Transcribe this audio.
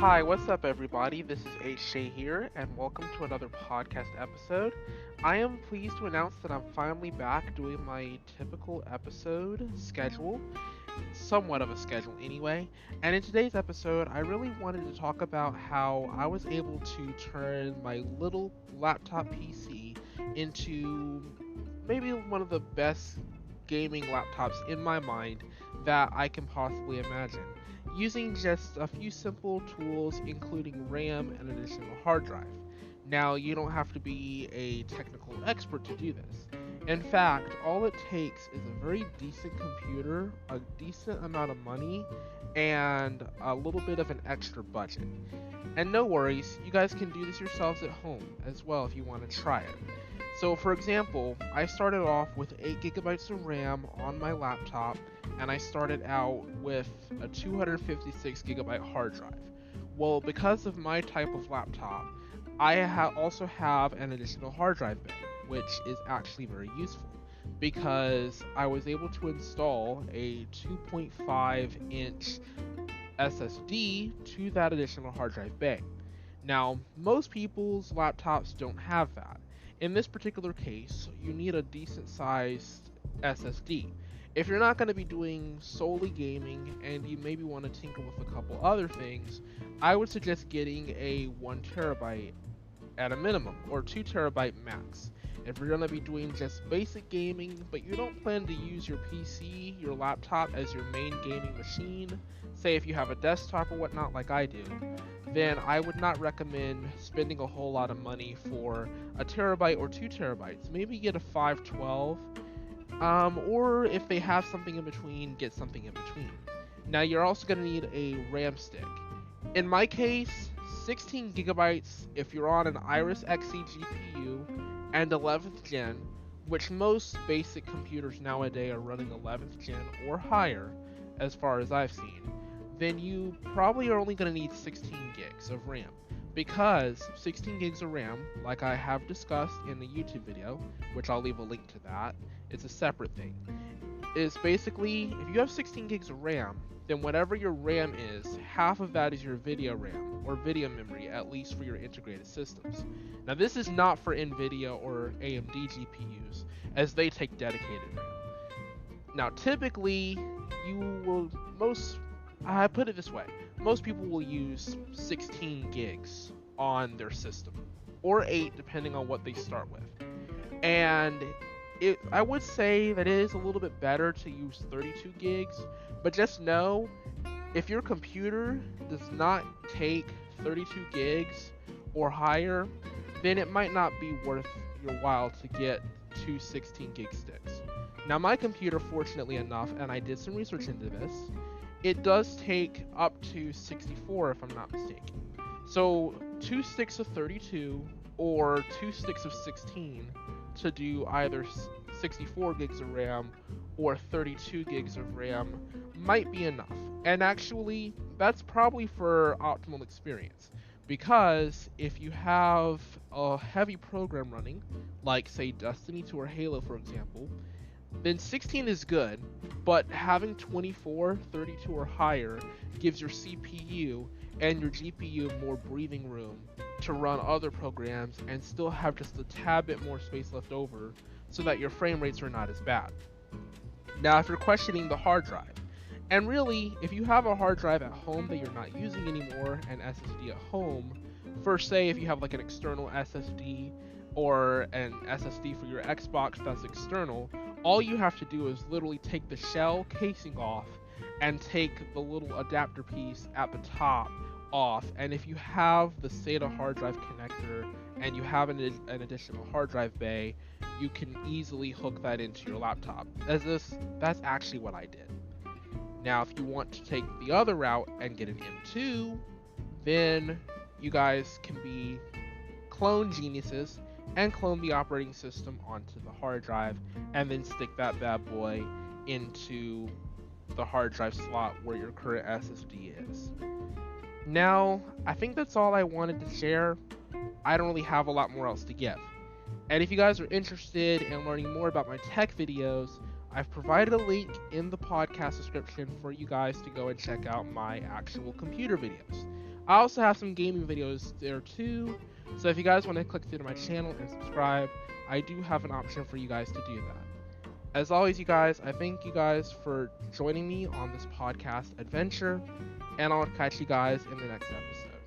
Hi, what's up, everybody? This is HJ here, and welcome to another podcast episode. I am pleased to announce that I'm finally back doing my typical episode schedule, somewhat of a schedule anyway. And in today's episode, I really wanted to talk about how I was able to turn my little laptop PC into maybe one of the best gaming laptops in my mind that I can possibly imagine, using just a few simple tools including RAM and an additional hard drive. Now, you don't have to be a technical expert to do this. In fact, all it takes is a very decent computer, a decent amount of money, and a little bit of an extra budget. And no worries, you guys can do this yourselves at home as well if you want to try it. So for example, I started off with 8 gigabytes of RAM on my laptop, and I started out with a 256 gigabyte hard drive. Well, because of my type of laptop, I also have an additional hard drive bay, which is actually very useful because I was able to install a 2.5 inch SSD to that additional hard drive bay. Now, most people's laptops don't have that. In this particular case, you need a decent sized SSD. If you're not going to be doing solely gaming and you maybe want to tinker with a couple other things, I would suggest getting a 1 terabyte at a minimum, or 2 terabyte max. If you're going to be doing just basic gaming, but you don't plan to use your PC, your laptop as your main gaming machine, say if you have a desktop or whatnot like I do, then I would not recommend spending a whole lot of money for a terabyte or 2 terabytes. Maybe get a 512, or if they have something in between, get something in between. Now, you're also going to need a RAM stick. In my case, 16 gigabytes if you're on an Iris Xe GPU and 11th gen, which most basic computers nowadays are running 11th gen or higher as far as I've seen, then you probably are only going to need 16 gigs of RAM, because 16 gigs of RAM, like I have discussed in the YouTube video, which I'll leave a link to that, it's a separate thing, is basically, if you have 16 gigs of RAM, then whatever your RAM is, half of that is your video RAM, or video memory, at least for your integrated systems. Now, this is not for NVIDIA or AMD GPUs, as they take dedicated RAM. Now, typically, I put it this way, most people will use 16 gigs on their system, or 8 depending on what they start with. And I would say that it is a little bit better to use 32 gigs, but just know, if your computer does not take 32 gigs or higher, then it might not be worth your while to get two 16 gig sticks. Now, my computer, fortunately enough, and I did some research into this, it does take up to 64 if I'm not mistaken. So 2 sticks of 32 or 2 sticks of 16 to do either 64 gigs of RAM or 32 gigs of RAM might be enough. And actually, that's probably for optimal experience, because if you have a heavy program running, like say Destiny 2 or Halo for example, then 16 is good, but having 24, 32 or higher gives your CPU and your GPU more breathing room to run other programs and still have just a tad bit more space left over so that your frame rates are not as bad. Now, if you're questioning the hard drive, and really, if you have a hard drive at home that you're not using anymore, an SSD at home, for say if you have like an external SSD or an SSD for your Xbox that's external, all you have to do is literally take the shell casing off and take the little adapter piece at the top off, and if you have the SATA hard drive connector and you have an additional hard drive bay, you can easily hook that into your laptop. That's actually what I did. Now, if you want to take the other route and get an M2, then you guys can be clone geniuses and clone the operating system onto the hard drive and then stick that bad boy into the hard drive slot where your current SSD is. Now, I think that's all I wanted to share. I don't really have a lot more else to give. And if you guys are interested in learning more about my tech videos, I've provided a link in the podcast description for you guys to go and check out my actual computer videos. I also have some gaming videos there too. So if you guys want to click through to my channel and subscribe, I do have an option for you guys to do that. As always, you guys, I thank you guys for joining me on this podcast adventure, and I'll catch you guys in the next episode.